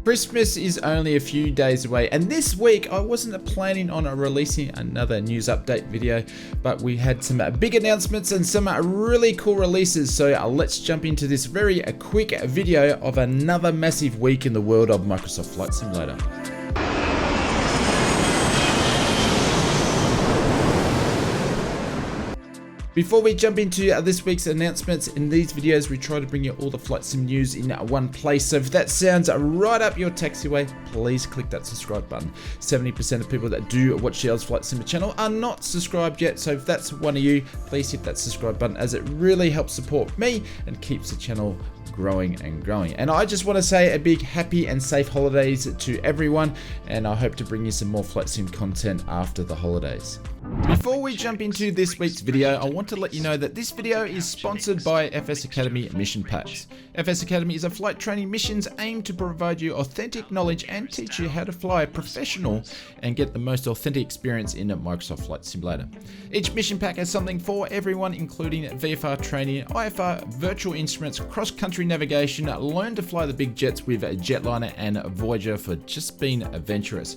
Christmas is only a few days away, and this week I wasn't planning on releasing another news update video, but we had some big announcements and some really cool releases, so let's jump into this very quick video of another massive week in the world of Microsoft Flight Simulator. Before we jump into this week's announcements, in these videos we try to bring you all the flight sim news in one place. So if that sounds right up your taxiway, please click that subscribe button. 70% of people that do watch the Flight Sim channel are not subscribed yet, so if that's one of you, please hit that subscribe button, as it really helps support me and keeps the channel growing and growing. And I just want to say a big happy and safe holidays to everyone, and I hope to bring you some more flight sim content after the holidays. Before we jump into this week's video, I want to let you know that this video is sponsored by FS Academy Mission Packs. FS Academy is a flight training missions aimed to provide you authentic knowledge and teach you how to fly professional and get the most authentic experience in Microsoft Flight Simulator. Each mission pack has something for everyone, including VFR training, IFR, virtual instruments, cross-country navigation, learn to fly the big jets with Jetliner and Voyager for just being adventurous.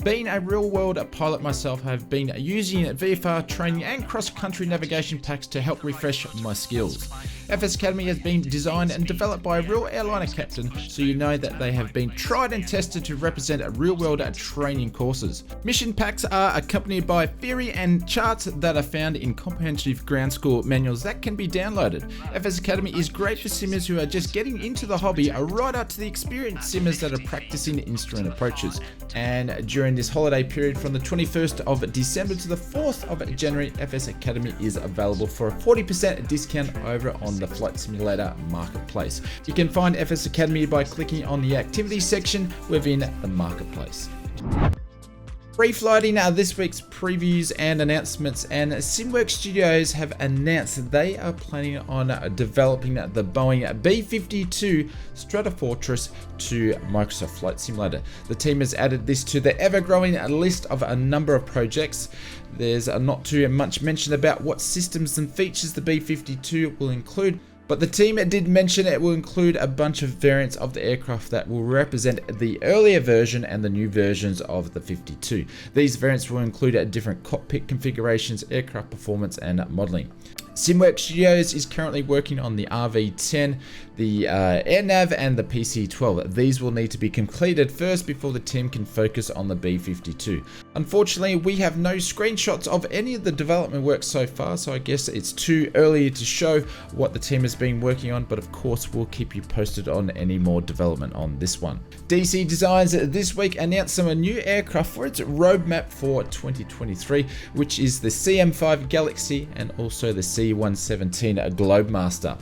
Being a real-world pilot myself, I have been using VFR training and cross-country navigation packs to help refresh my skills. FS Academy has been designed and developed by a real airliner captain, so you know that they have been tried and tested to represent real-world training courses. Mission packs are accompanied by theory and charts that are found in comprehensive ground school manuals that can be downloaded. FS Academy is great for simmers who are just getting into the hobby, right up to the experienced simmers that are practicing instrument approaches. And during this holiday period from the 21st of December to the 4th of January, FS Academy is available for a 40% discount over on the Flight Simulator Marketplace. You can find FS Academy by clicking on the activities section within the Marketplace. Preflighty now this week's previews and announcements, and SimWorks Studios have announced they are planning on developing the Boeing B-52 Stratofortress to Microsoft Flight Simulator. The team has added this to the ever-growing list of a number of projects. There's not too much mention about what systems and features the B-52 will include, but the team did mention it will include a bunch of variants of the aircraft that will represent the earlier version and the new versions of the 52. These variants will include different cockpit configurations, aircraft performance, and modeling. SimWorks Studios is currently working on the RV10, the AirNav, and the PC-12. These will need to be completed first before the team can focus on the B-52. Unfortunately, we have no screenshots of any of the development work so far, so I guess it's too early to show what the team has been working on, but of course we'll keep you posted on any more development on this one. DC Designs this week announced some new aircraft for its roadmap for 2023, which is the CM5 Galaxy and also the C-117 Globemaster.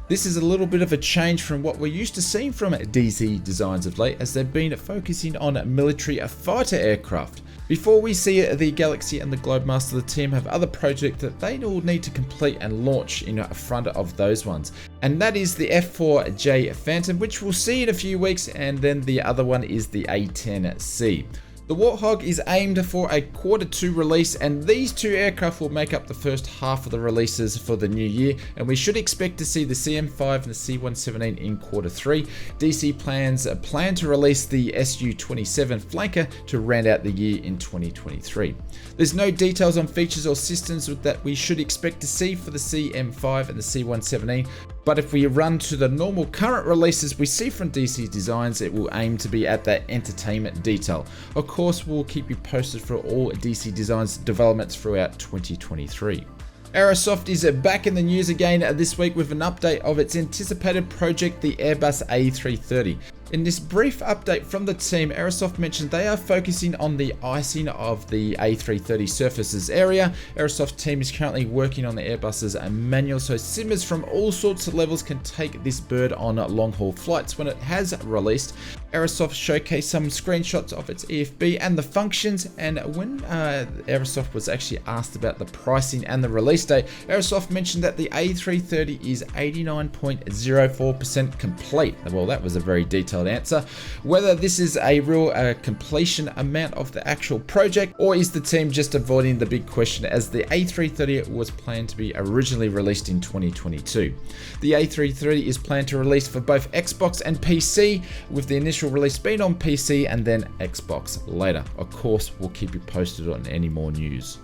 This is a little bit of a change from what we're used to seeing from DC Designs of late, as they've been focusing on military fighter aircraft. Before we see the Galaxy and the Globemaster, the team have other projects that they will need to complete and launch in front of those ones. And that is the F4J Phantom, which we'll see in a few weeks, and then the other one is the A10C. The Warthog is aimed for a Q2 release, and these two aircraft will make up the first half of the releases for the new year, and we should expect to see the CM5 and the C-117 in Q3. DC plan to release the Su-27 Flanker to round out the year in 2023. There's no details on features or systems that we should expect to see for the CM5 and the C-117, but if we run to the normal current releases we see from DC Designs, it will aim to be at that entertainment detail. Of course, we'll keep you posted for all DC Designs developments throughout 2023. Aerosoft is back in the news again this week with an update of its anticipated project, the Airbus A330. In this brief update from the team, Aerosoft mentioned they are focusing on the icing of the A330 surfaces area. Aerosoft team is currently working on the Airbus's manual, so simmers from all sorts of levels can take this bird on long-haul flights when it has released. Aerosoft showcased some screenshots of its EFB and the functions, and when Aerosoft was actually asked about the pricing and the release date, Aerosoft mentioned that the A330 is 89.04% complete. Well, that was a very detailed detailed answer. Whether this is a real completion amount of the actual project, or is the team just avoiding the big question, as the A330 was planned to be originally released in 2022. The A330 is planned to release for both Xbox and PC, with the initial release being on PC and then Xbox later. Of course, we'll keep you posted on any more news.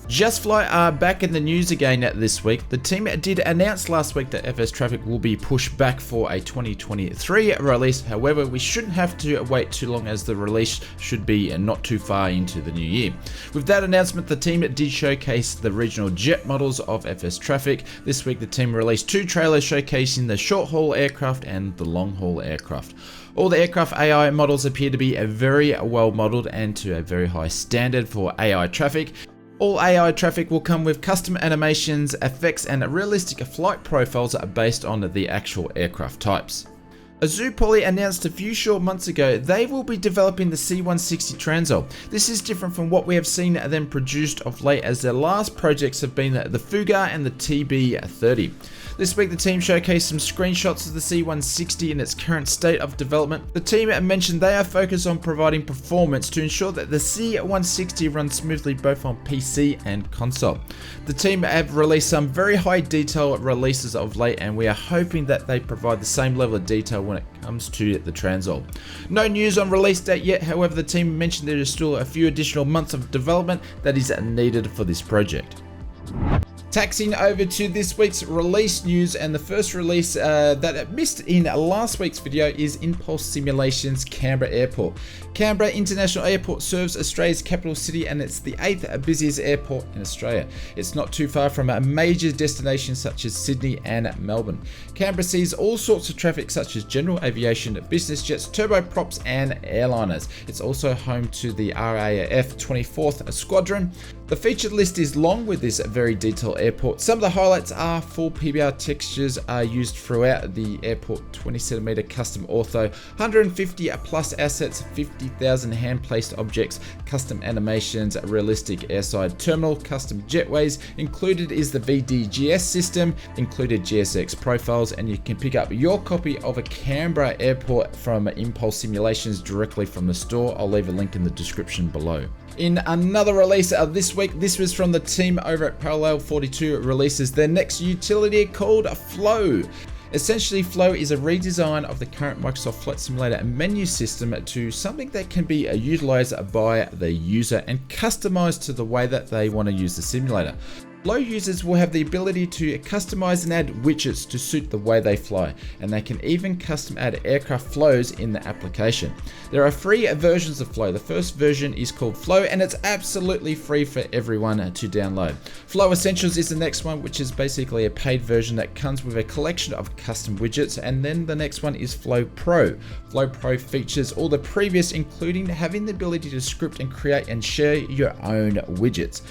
Just Fly are back in the news again this week. The team did announce last week that FS Traffic will be pushed back for a 2023 release. However, we shouldn't have to wait too long, as the release should be not too far into the new year. With that announcement, the team did showcase the regional jet models of FS Traffic. This week, the team released 2 trailers showcasing the short-haul aircraft and the long-haul aircraft. All the aircraft AI models appear to be very well modeled and to a very high standard for AI traffic. All AI traffic will come with custom animations, effects, and realistic flight profiles based on the actual aircraft types. Azul Poly announced a few short months ago they will be developing the C160 Transol. This is different from what we have seen them produced of late, as their last projects have been the Fuga and the TB30. This week, the team showcased some screenshots of the C160 in its current state of development. The team mentioned they are focused on providing performance to ensure that the C160 runs smoothly both on PC and console. The team have released some very high detail releases of late, and we are hoping that they provide the same level of detail when it comes to the Transol. No news on release date yet, however, the team mentioned there is still a few additional months of development that is needed for this project. Taxing over to this week's release news, and the first release that I missed in last week's video is Impulse Simulations Canberra Airport. Canberra International Airport serves Australia's capital city, and it's the 8th busiest airport in Australia. It's not too far from major destinations such as Sydney and Melbourne. Canberra sees all sorts of traffic such as general aviation, business jets, turboprops and airliners. It's also home to the RAF 24th Squadron. The featured list is long with this very detailed airport. Some of the highlights are full PBR textures are used throughout the airport, 20cm custom ortho, 150 plus assets, 50,000 hand-placed objects, custom animations, realistic airside terminal, custom jetways. Included is the VDGS system, included GSX profiles, and you can pick up your copy of a Canberra Airport from Impulse Simulations directly from the store. I'll leave a link in the description below. In another release of this week, this was from the team over at Parallel 42, releases their next utility called Flow. Essentially, Flow is a redesign of the current Microsoft Flight Simulator menu system to something that can be utilized by the user and customized to the way that they want to use the simulator. Flow users will have the ability to customize and add widgets to suit the way they fly, and they can even custom add aircraft flows in the application. There are 3 versions of Flow. The first version is called Flow, and it's absolutely free for everyone to download. Flow Essentials is the next one, which is basically a paid version that comes with a collection of custom widgets, and then the next one is Flow Pro. Flow Pro features all the previous, including having the ability to script and create and share your own widgets.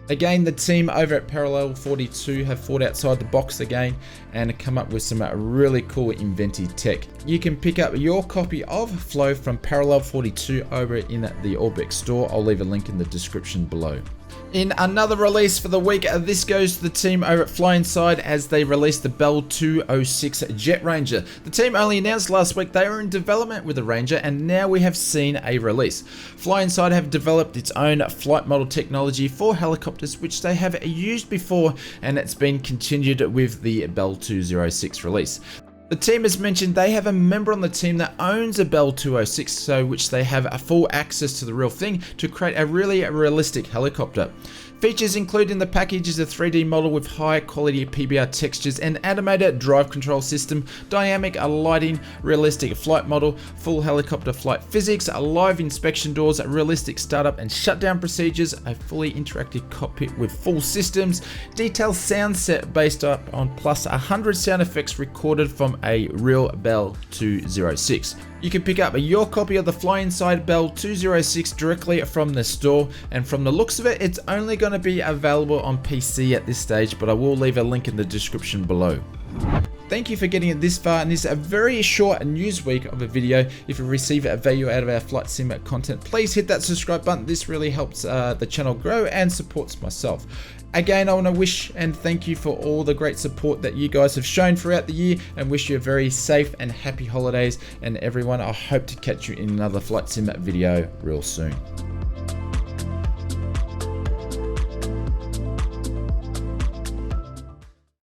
Again, the team over at Parallel 42 have thought outside the box again and come up with some really cool inventive tech. You can pick up your copy of Flow from Parallel 42 over in the Orbex store. I'll leave a link in the description below. In another release for the week, this goes to the team over at Fly Inside as they released the Bell 206 Jet Ranger. The team only announced last week they were in development with the Ranger, and now we have seen a release. Fly Inside have developed its own flight model technology for helicopters, which they have used before, and it's been continued with the Bell 206 release. The team has mentioned they have a member on the team that owns a Bell 206, so which they have a full access to the real thing to create a really realistic helicopter. Features included in the package is a 3D model with high quality PBR textures, an animated drive control system, dynamic lighting, realistic flight model, full helicopter flight physics, live inspection doors, realistic startup and shutdown procedures, a fully interactive cockpit with full systems, detailed sound set based up on plus 100 sound effects recorded from a real Bell 206. You can pick up your copy of the Fly Inside Bell 206 directly from the store, and from the looks of it, it's only going to be available on PC at this stage, but I will leave a link in the description below. Thank you for getting it this far in this a very short news week of a video. If you receive a value out of our flight sim content, please hit that subscribe button. This really helps the channel grow and supports myself. again, I want to wish and thank you for all the great support that you guys have shown throughout the year, and wish you a very safe and happy holidays. And everyone, I hope to catch you in another Flight Sim video real soon.